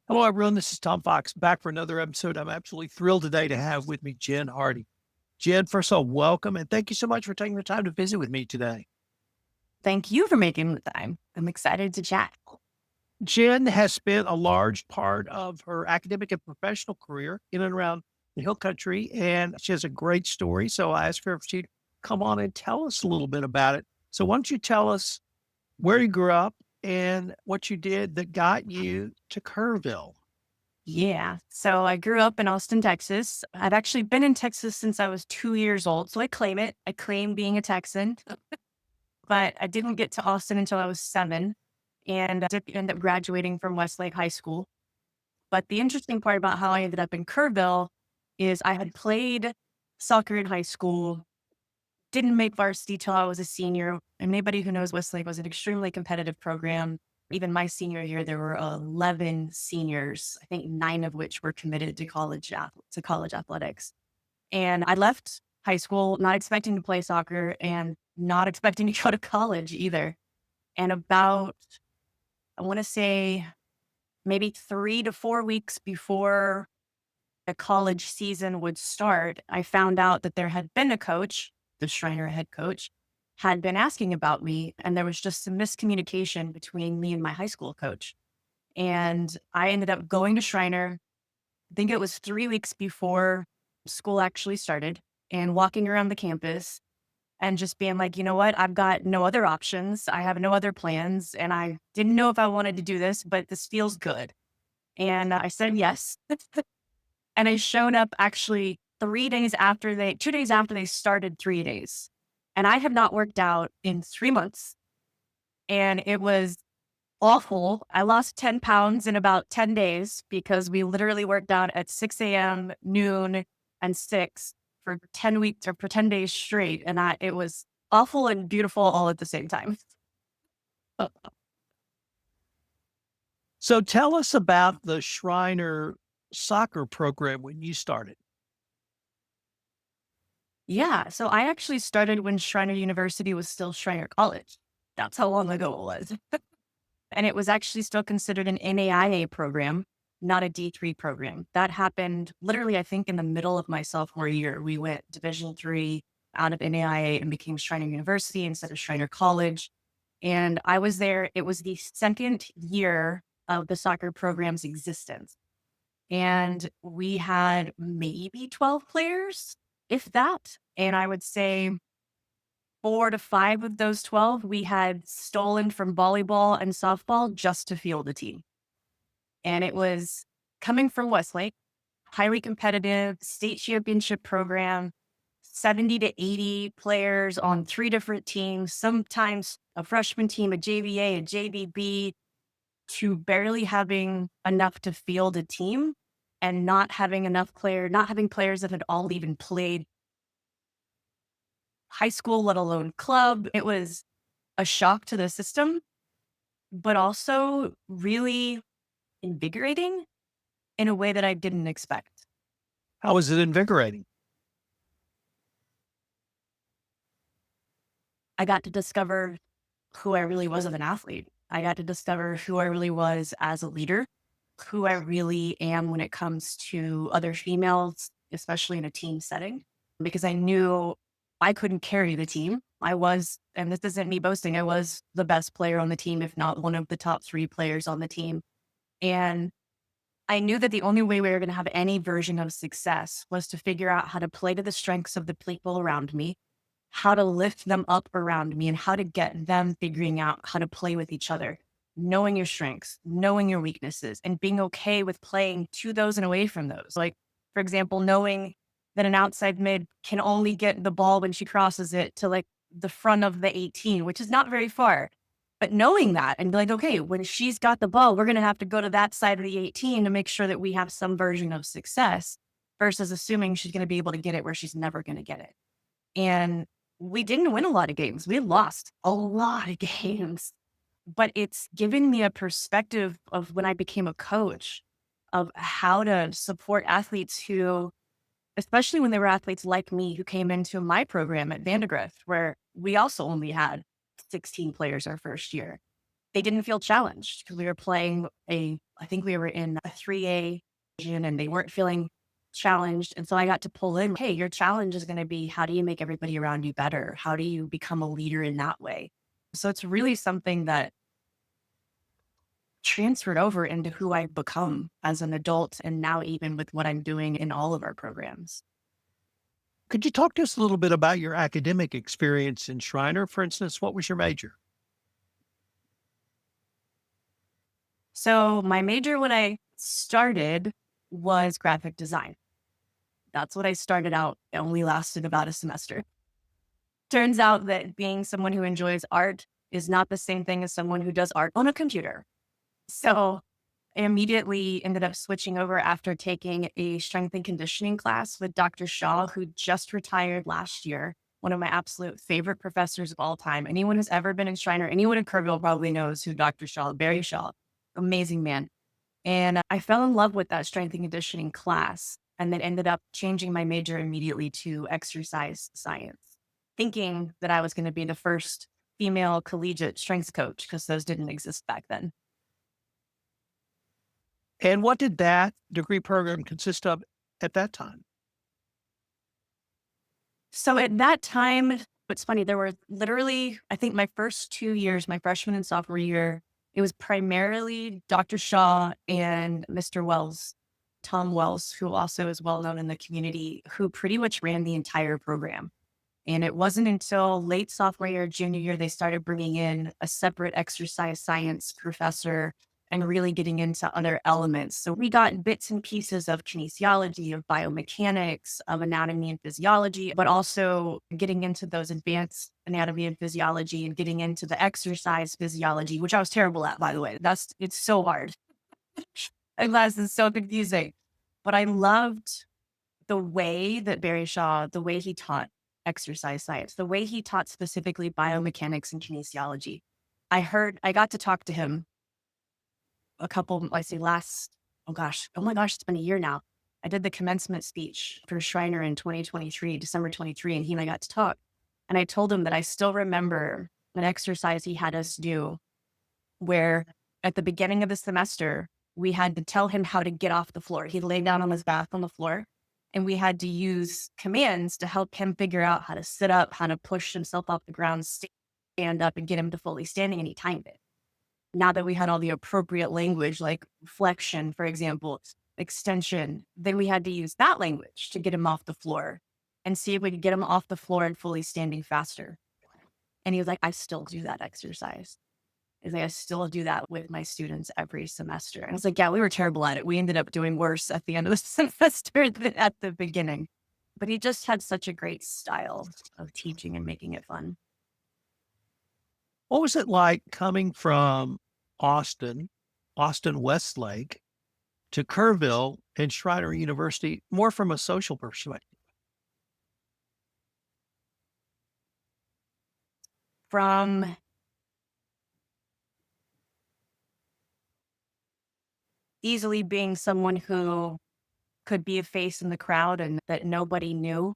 Hello, everyone. This is Tom Fox back for another episode. I'm absolutely thrilled today to have with me Jen Hardy. Jen, first of all, welcome and thank you so much for taking the time to visit with me today. Thank you for making the time. I'm excited to chat. Jen has spent a large part of her academic and professional career in and around the Hill Country, and she has a great story. So I asked her if she'd come on and tell us a little bit about it. So why don't you tell us where you grew up and what you did that got you to Kerrville? Yeah. So I grew up in Austin, Texas. I've actually been in Texas since I was 2 years old. So I claim it. I claim being a Texan, but I didn't get to Austin until I was 7 and I did end up graduating from Westlake High School. But the interesting part about how I ended up in Kerrville is I had played soccer in high school, didn't make varsity till I was a senior. And anybody who knows Westlake was an extremely competitive program. Even my senior year, there were 11 seniors, I think 9 of which were committed to college athletics. And I left high school not expecting to play soccer and not expecting to go to college either. And about, I want to say, maybe 3 to 4 weeks before the college season would start, I found out that there had been a coach, the Schreiner head coach, had been asking about me, and there was just some miscommunication between me and my high school coach. And I ended up going to Schreiner. I think it was 3 weeks before school actually started, and walking around the campus and just being like, you know what? I've got no other options. I have no other plans. And I didn't know if I wanted to do this, but this feels good. And I said yes. And I showed up actually 2 days after they started 3 days. And I have not worked out in 3 months. And it was awful. I lost 10 pounds in about 10 days because we literally worked out at 6 a.m., noon, and 6 for 10 weeks or for 10 days straight. And it was awful and beautiful all at the same time. So tell us about the Schreiner soccer program when you started. Yeah. So I actually started when Schreiner University was still Schreiner College. That's how long ago it was. And it was actually still considered an NAIA program, not a D3 program. That happened literally, I think, in the middle of my sophomore year. We went Division 3 out of NAIA and became Schreiner University instead of Schreiner College. And I was there. It was the second year of the soccer program's existence. And we had maybe 12 players, if that. And I would say 4 to 5 of those 12 we had stolen from volleyball and softball just to field a team. And it was coming from Westlake, highly competitive state championship program, 70 to 80 players on 3 different teams, sometimes a freshman team, a JVA, a JVB, to barely having enough to field a team and not having players that had all even played high school, let alone club. It was a shock to the system, but also really invigorating in a way that I didn't expect. How was it invigorating? I got to discover who I really was as an athlete. I got to discover who I really was as a leader, who I really am when it comes to other females, especially in a team setting, because I knew I couldn't carry the team. I was, and this isn't me boasting, I was the best player on the team, if not one of the top 3 players on the team. And I knew that the only way we were going to have any version of success was to figure out how to play to the strengths of the people around me, how to lift them up around me, and how to get them figuring out how to play with each other, knowing your strengths, knowing your weaknesses, and being okay with playing to those and away from those. Like, for example, knowing that an outside mid can only get the ball when she crosses it to like the front of the 18, which is not very far. But knowing that and be like, okay, when she's got the ball, we're going to have to go to that side of the 18 to make sure that we have some version of success versus assuming she's going to be able to get it where she's never going to get it. And we didn't win a lot of games. We lost a lot of games, but it's given me a perspective of when I became a coach of how to support athletes who, especially when they were athletes like me who came into my program at Vandegrift, where we also only had 16 players our first year. they didn't feel challenged because we were playing I think we were in a 3A division and they weren't feeling challenged. And so I got to pull in, hey, your challenge is going to be how do you make everybody around you better? How do you become a leader in that way? So it's really something that transferred over into who I've become as an adult and now even with what I'm doing in all of our programs. Could you talk to us a little bit about your academic experience in Schreiner? For instance, what was your major? So my major when I started was graphic design. That's what I started out. It only lasted about a semester. Turns out that being someone who enjoys art is not the same thing as someone who does art on a computer. So I immediately ended up switching over after taking a strength and conditioning class with Dr. Shaw, who just retired last year. One of my absolute favorite professors of all time. Anyone who's ever been in Schreiner, anyone in Kerrville probably knows who Dr. Shaw, Barry Shaw, amazing man. And I fell in love with that strength and conditioning class and then ended up changing my major immediately to exercise science, thinking that I was going to be the first female collegiate strength coach because those didn't exist back then. And what did that degree program consist of at that time? So at that time, it's funny, there were literally, I think my first 2 years, my freshman and sophomore year, it was primarily Dr. Shaw and Mr. Wells, Tom Wells, who also is well known in the community, who pretty much ran the entire program. And it wasn't until late sophomore year, junior year, they started bringing in a separate exercise science professor and really getting into other elements. So we got bits and pieces of kinesiology, of biomechanics, of anatomy and physiology, but also getting into those advanced anatomy and physiology and getting into the exercise physiology, which I was terrible at, by the way. It's so hard. That class is so confusing. But I loved the way that Barry Shaw, the way he taught exercise science, the way he taught specifically biomechanics and kinesiology. I got to talk to him a couple, I say last, oh my gosh, it's been a year now. I did the commencement speech for Schreiner in 2023, December 23, and he and I got to talk. And I told him that I still remember an exercise he had us do where at the beginning of the semester, we had to tell him how to get off the floor. He laid down on his back on the floor and we had to use commands to help him figure out how to sit up, how to push himself off the ground, stand up and get him to fully standing. And he timed it. Now that we had all the appropriate language, like flexion, for example, extension, then we had to use that language to get him off the floor and see if we could get him off the floor and fully standing faster. And he was like, I still do that exercise. Is like, I still do that with my students every semester. And I was like, yeah, we were terrible at it. We ended up doing worse at the end of the semester than at the beginning. But he just had such a great style of teaching and making it fun. What was it like coming from Austin, Westlake, to Kerrville and Schreiner University, more from a social perspective? From easily being someone who could be a face in the crowd and that nobody knew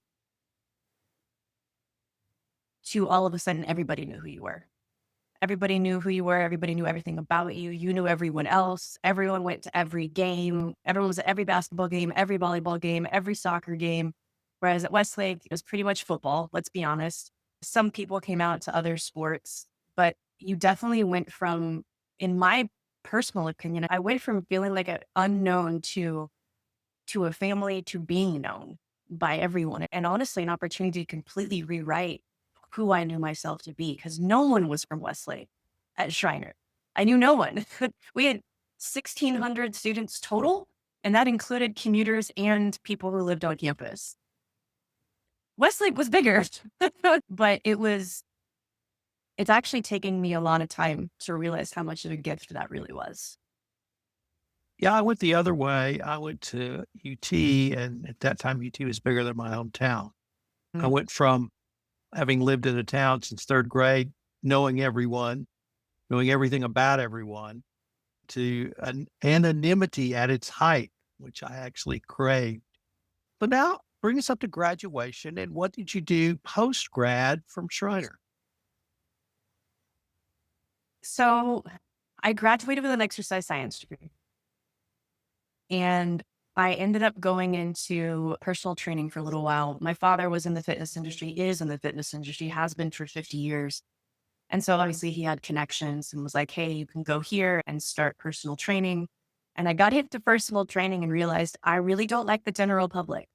to all of a sudden everybody knew who you were. Everybody knew who you were. Everybody knew everything about you. You knew everyone else. Everyone went to every game. Everyone was at every basketball game, every volleyball game, every soccer game. Whereas at Westlake, it was pretty much football, let's be honest. Some people came out to other sports, but you definitely went from, in my personal opinion, I went from feeling like an unknown to a family to being known by everyone. And honestly, an opportunity to completely rewrite who I knew myself to be because no one was from Westlake at Schreiner. I knew no one. We had 1,600 students total, and that included commuters and people who lived on campus. Westlake was bigger, but it's actually taking me a lot of time to realize how much of a gift that really was. Yeah, I went the other way. I went to UT, and at that time, UT was bigger than my hometown. I Mm. went from having lived in a town since third grade, knowing everyone, knowing everything about everyone, to an anonymity at its height, which I actually craved. But now bring us up to graduation. And what did you do post grad from Schreiner? So I graduated with an exercise science degree, and I ended up going into personal training for a little while. My father was in the fitness industry, is in the fitness industry, has been for 50 years. And so obviously he had connections and was like, hey, you can go here and start personal training. And I got into personal training and realized I really don't like the general public.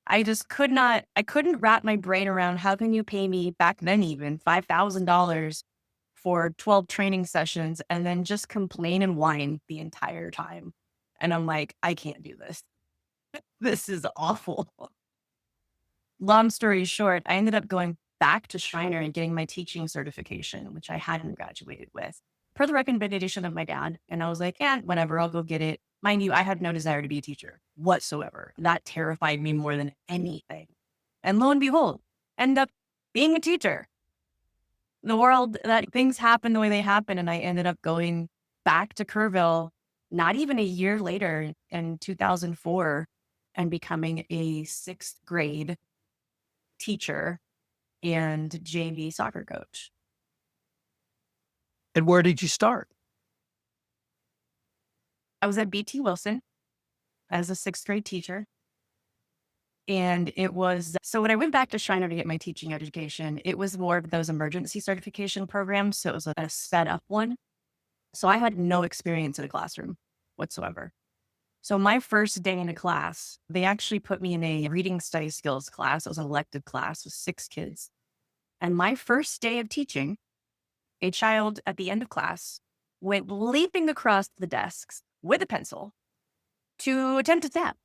I just I couldn't wrap my brain around how can you pay me back then even $5,000 for 12 training sessions and then just complain and whine the entire time. And I'm like, I can't do this. This is awful. Long story short, I ended up going back to Schreiner and getting my teaching certification, which I hadn't graduated with, per the recommendation of my dad. And I was like, yeah, whatever, I'll go get it. Mind you, I had no desire to be a teacher whatsoever. That terrified me more than anything. And lo and behold, end up being a teacher. The world that things happen the way they happen. And I ended up going back to Kerrville not even a year later in 2004 and becoming a sixth grade teacher and JV soccer coach. And where did you start? I was at BT Wilson as a sixth grade teacher. And it was so when I went back to Schreiner to get my teaching education, it was more of those emergency certification programs. So it was a sped up one. So I had no experience in a classroom whatsoever. So my first day in a class, they actually put me in a reading study skills class. It was an elective class with 6 kids. And my first day of teaching, a child at the end of class went leaping across the desks with a pencil to attempt to tap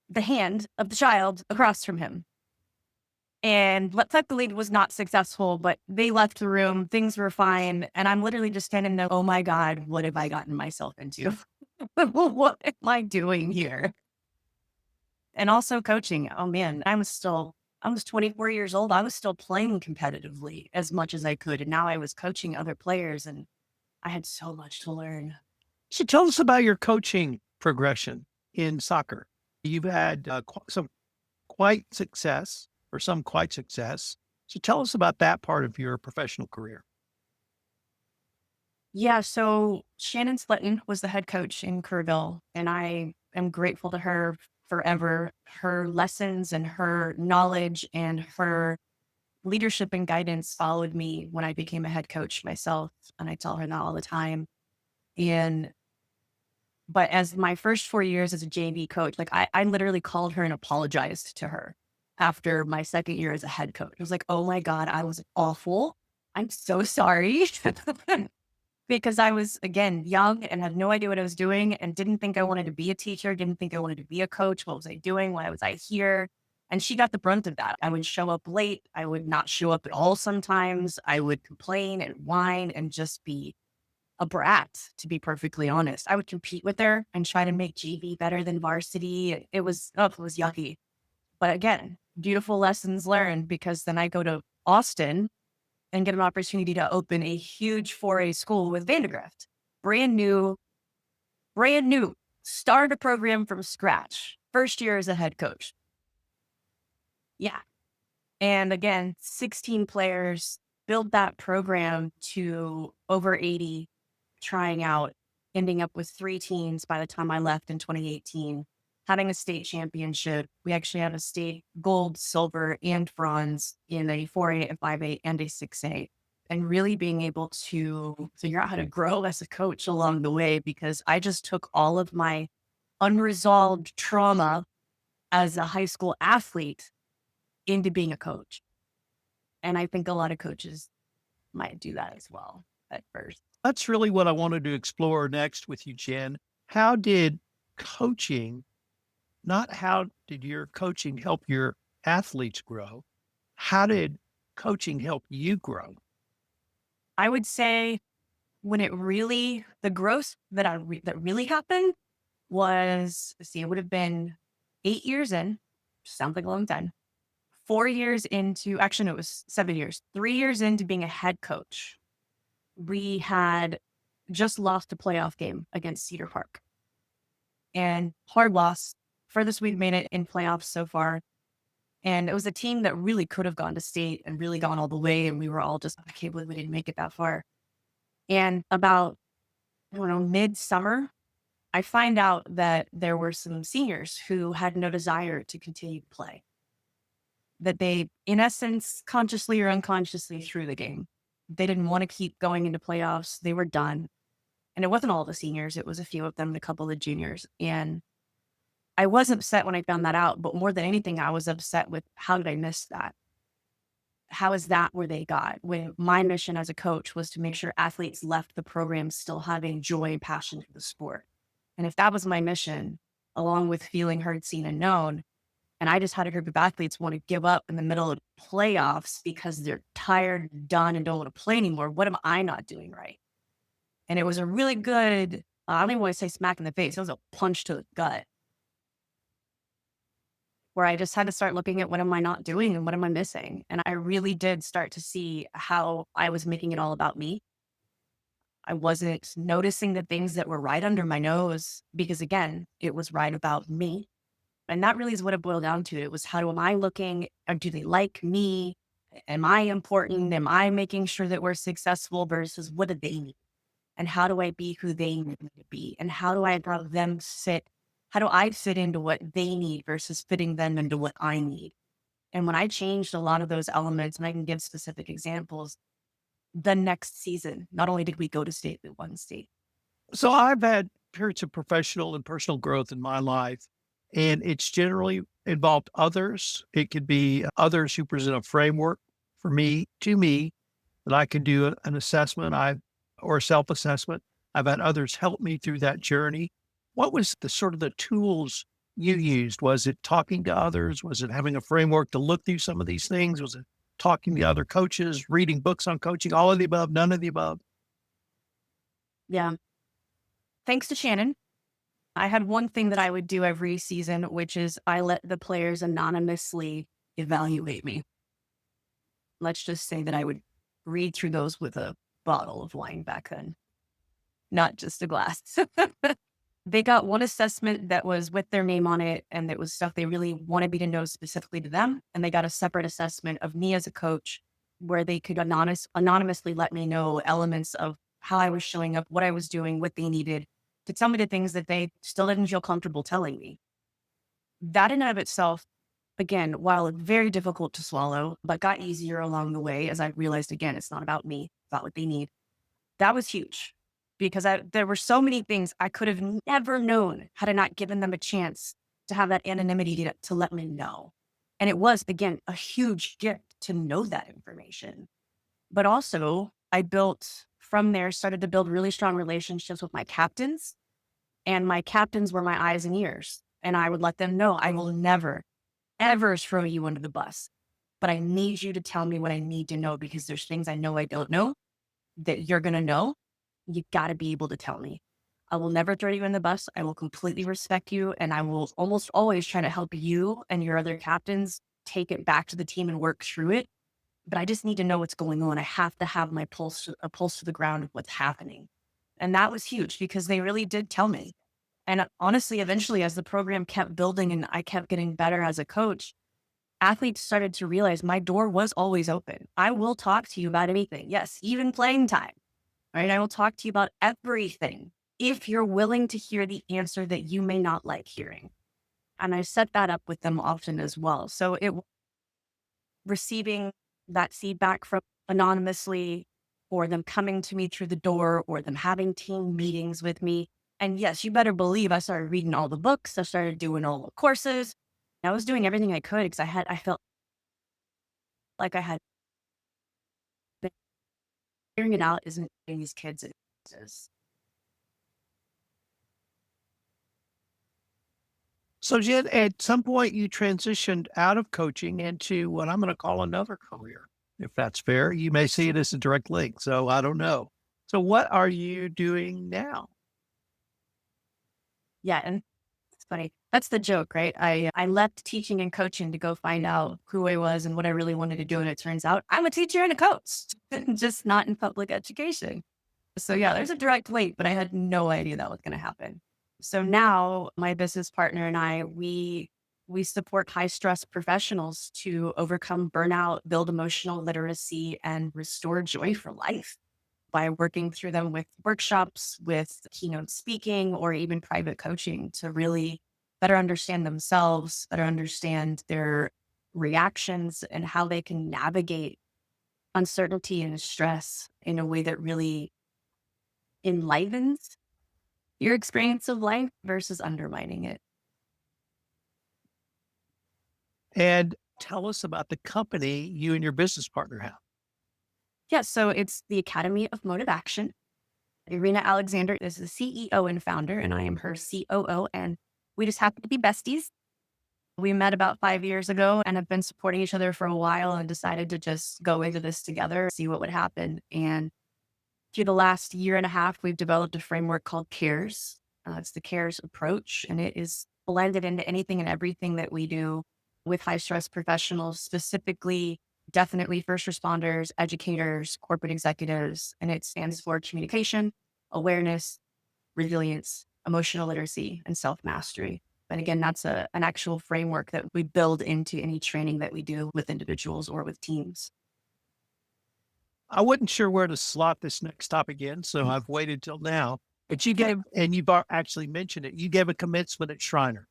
the hand of the child across from him. And luckily it was not successful, but they left the room. Things were fine. And I'm literally just standing there, oh my God, what have I gotten myself into? What am I doing here? And also coaching. Oh man, I was 24 years old. I was still playing competitively as much as I could. And now I was coaching other players and I had so much to learn. So tell us about your coaching progression in soccer. You've had some quite success or some quite success. So tell us about that part of your professional career. Yeah, so Shannon Slitton was the head coach in Kerrville, and I am grateful to her forever. Her lessons and her knowledge and her leadership and guidance followed me when I became a head coach myself, and I tell her that all the time. And but as my first 4 years as a JV coach, like I literally called her and apologized to her after my second year as a head coach. I was like, oh my God, I was awful. I'm so sorry. Because I was, again, young and had no idea what I was doing and didn't think I wanted to be a teacher, didn't think I wanted to be a coach. What was I doing? Why was I here? And she got the brunt of that. I would show up late. I would not show up at all sometimes. I would complain and whine and just be a brat, to be perfectly honest. I would compete with her and try to make GV better than varsity. It was yucky. But again, beautiful lessons learned because then I go to Austin and get an opportunity to open a huge 4A school with Vandegrift. Brand new, brand new. Start a program from scratch. First year as a head coach. Yeah. And again, 16 players, build that program to over 80, trying out, ending up with 3 teams by the time I left in 2018, having a state championship. We actually had a state gold, silver, and bronze in a 4A, a 5A, and a 6A. And really being able to figure out how to grow as a coach along the way, because I just took all of my unresolved trauma as a high school athlete into being a coach. And I think a lot of coaches might do that as well at first. That's really what I wanted to explore next with you, Jen. How did coaching, not how did your coaching help your athletes grow? How did coaching help you grow? I would say when the growth that really happened was, let's see, it would have been 8 years in, sounds like a long time. 4 years into, actually, no, it was 7 years, 3 years into being a head coach. We had just lost a playoff game against Cedar Park and hard loss. Furthest we've made it in playoffs so far. And it was a team that really could have gone to state and really gone all the way. And we were all just, I can't believe we didn't make it that far. And about, I don't know, midsummer, I find out that there were some seniors who had no desire to continue to play, that they, in essence, consciously or unconsciously threw the game. They didn't want to keep going into playoffs. They were done. And it wasn't all the seniors. It was a few of them and a couple of the juniors. And I was upset when I found that out, but more than anything, I was upset with how did I miss that? How is that where they got? When my mission as a coach was to make sure athletes left the program still having joy and passion for the sport. And if that was my mission, along with feeling heard, seen, and known, and I just had a group of athletes want to give up in the middle of playoffs because they're tired, done, and don't want to play anymore, what am I not doing right? And it was a really good, I don't even want to say smack in the face. It was a punch to the gut where I just had to start looking at what am I not doing and what am I missing? And I really did start to see how I was making it all about me. I wasn't noticing the things that were right under my nose because, again, it was right about me. And that really is what it boiled down to. It was how am I looking? Or do they like me? Am I important? Am I making sure that we're successful versus what do they need? And how do I be who they need me to be? And how do I have them fit? How do I fit into what they need versus fitting them into what I need? And when I changed a lot of those elements, and I can give specific examples, the next season, not only did we go to state, we won state. So I've had periods of professional and personal growth in my life, and it's generally involved others. It could be others who present a framework for me, to me, that I can do an assessment or a self-assessment. I've had others help me through that journey. What was the sort of the tools you used? Was it talking to others? Was it having a framework to look through some of these things? Was it talking to other coaches, reading books on coaching, all of the above, none of the above? Yeah. Thanks to Shannon, I had one thing that I would do every season, which is I let the players anonymously evaluate me. Let's just say that I would read through those with a bottle of wine back then, not just a glass. They got one assessment that was with their name on it, and it was stuff they really wanted me to know specifically to them. And they got a separate assessment of me as a coach where they could anonymously let me know elements of how I was showing up, what I was doing, what they needed to tell me the things that they still didn't feel comfortable telling me. That in and of itself, again, while very difficult to swallow, but got easier along the way as I realized, again, it's not about me, it's about what they need. That was huge because there were so many things I could have never known had I not given them a chance to have that anonymity to let me know. And it was, again, a huge gift to know that information. But also, I built from there, started to build really strong relationships with my captains, and my captains were my eyes and ears. And I would let them know I will never, ever throw you under the bus, but I need you to tell me what I need to know because there's things I know I don't know that you're going to know. You got to be able to tell me. I will never throw you in the bus. I will completely respect you. And I will almost always try to help you and your other captains take it back to the team and work through it. But I just need to know what's going on. I have to have my a pulse to the ground of what's happening. And that was huge because they really did tell me. And honestly, eventually, as the program kept building and I kept getting better as a coach, athletes started to realize my door was always open. I will talk to you about anything. Yes, even playing time, right? I will talk to you about everything if you're willing to hear the answer that you may not like hearing. And I set that up with them often as well. So receiving that feedback from anonymously or them coming to me through the door or them having team meetings with me. And yes, you better believe I started reading all the books. I started doing all the courses. I was doing everything I could because I felt like I had been figuring it out isn't giving these kids answers. So, Jen, at some point you transitioned out of coaching into what I'm going to call another career, if that's fair. You may see it as a direct link. So, I don't know. So, what are you doing now? Yeah, and it's funny. That's the joke, right? I left teaching and coaching to go find out who I was and what I really wanted to do. And it turns out I'm a teacher and a coach, just not in public education. So yeah, there's a direct link, but I had no idea that was going to happen. So now my business partner and I, we We support high stress professionals to overcome burnout, build emotional literacy, and restore joy for life by working through them with workshops, with keynote speaking, or even private coaching to really better understand themselves, better understand their reactions, and how they can navigate uncertainty and stress in a way that really enlivens your experience of life versus undermining it. And tell us about the company you and your business partner have. Yeah, so it's the Academy of MotivAction. Irina Alexander is the CEO and founder, and I am her COO. And we just happen to be besties. We met about 5 years ago and have been supporting each other for a while and decided to just go into this together, see what would happen. And through the last year and a half, we've developed a framework called CARES. It's the CARES approach, and it is blended into anything and everything that we do with high stress professionals, specifically, definitely first responders, educators, corporate executives. And it stands for communication, awareness, resilience, emotional literacy, and self mastery. But again, that's an actual framework that we build into any training that we do with individuals or with teams. I wasn't sure where to slot this next topic in, so I've waited till now. But you gave, and you've actually mentioned it, you gave a commencement at Schreiner.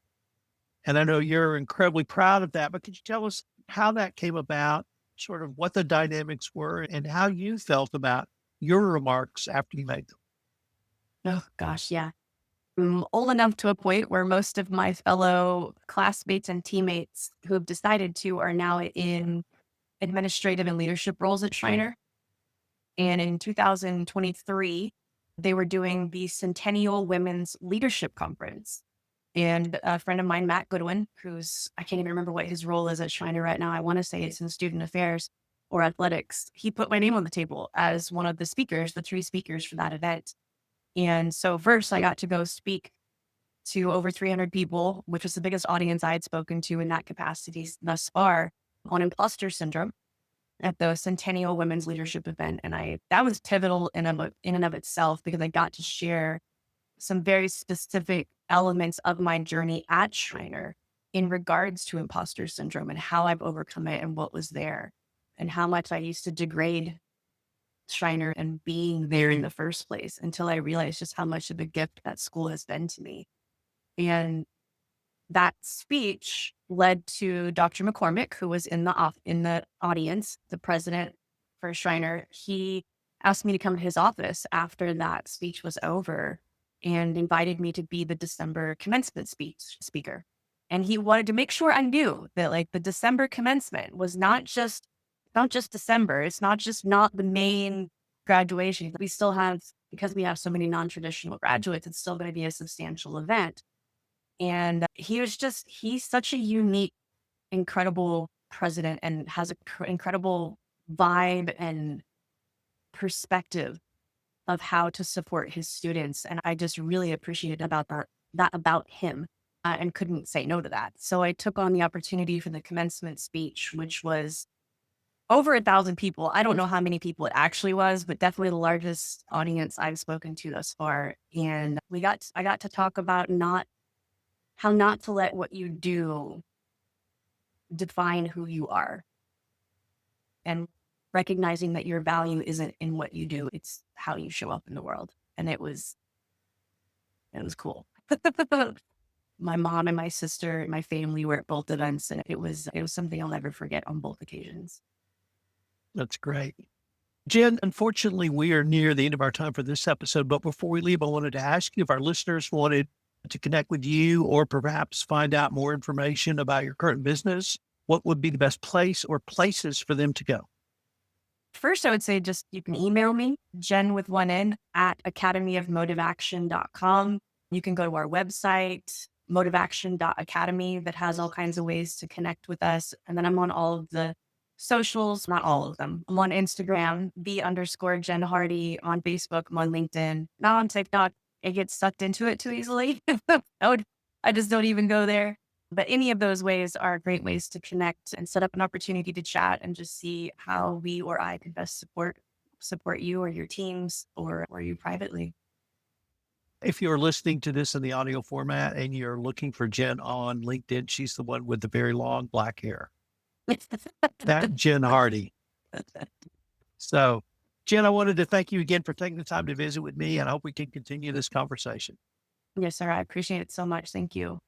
And I know you're incredibly proud of that, but could you tell us how that came about, sort of what the dynamics were, and how you felt about your remarks after you made them? Oh, gosh, yeah. I'm old enough to a point where most of my fellow classmates and teammates who have decided to are now in administrative and leadership roles at Schreiner. And in 2023, they were doing the Centennial Women's Leadership Conference. And a friend of mine, Matt Goodwin, I can't even remember what his role is at Schreiner right now. I want to say it's in student affairs or athletics. He put my name on the table as one of the speakers, the three speakers for that event. And so first I got to go speak to over 300 people, which was the biggest audience I had spoken to in that capacity thus far, on imposter syndrome at the Centennial Women's Leadership event. And that was pivotal in and of itself because I got to share some very specific elements of my journey at Schreiner in regards to imposter syndrome and how I've overcome it and what was there and how much I used to degrade Schreiner and being there in the first place until I realized just how much of a gift that school has been to me. And that speech led to Dr. McCormick, who was in the audience, the president for Schreiner. He asked me to come to his office after that speech was over and invited me to be the December commencement speaker. And he wanted to make sure I knew that like the December commencement was not just December. It's not just not the main graduation. We still have, because we have so many non-traditional graduates, it's still going to be a substantial event. And he's such a unique, incredible president and has an incredible vibe and perspective of how to support his students. And I just really appreciated that about him and couldn't say no to that. So I took on the opportunity for the commencement speech, which was over 1,000 people. I don't know how many people it actually was, but definitely the largest audience I've spoken to thus far. And I got to talk about how not to let what you do define who you are and recognizing that your value isn't in what you do, it's how you show up in the world. And it was cool. My mom and my sister and my family were at both events, and it was something I'll never forget on both occasions. That's great. Jen, unfortunately, we are near the end of our time for this episode, but before we leave, I wanted to ask you if our listeners wanted to connect with you or perhaps find out more information about your current business, what would be the best place or places for them to go? First, I would say just you can email me, Jen with one N at academyofmotivaction.com. You can go to our website, motivaction.academy, that has all kinds of ways to connect with us. And then I'm on all of the socials, not all of them. I'm on Instagram, _Jen Hardy, on Facebook, I'm on LinkedIn, not on TikTok. I get sucked into it too easily. I just don't even go there. But any of those ways are great ways to connect and set up an opportunity to chat and just see how we or I can best support you or your teams or you privately. If you're listening to this in the audio format and you're looking for Jen on LinkedIn, she's the one with the very long black hair. That Jen Hardy. So, Jen, I wanted to thank you again for taking the time to visit with me, and I hope we can continue this conversation. Yes, sir. I appreciate it so much. Thank you.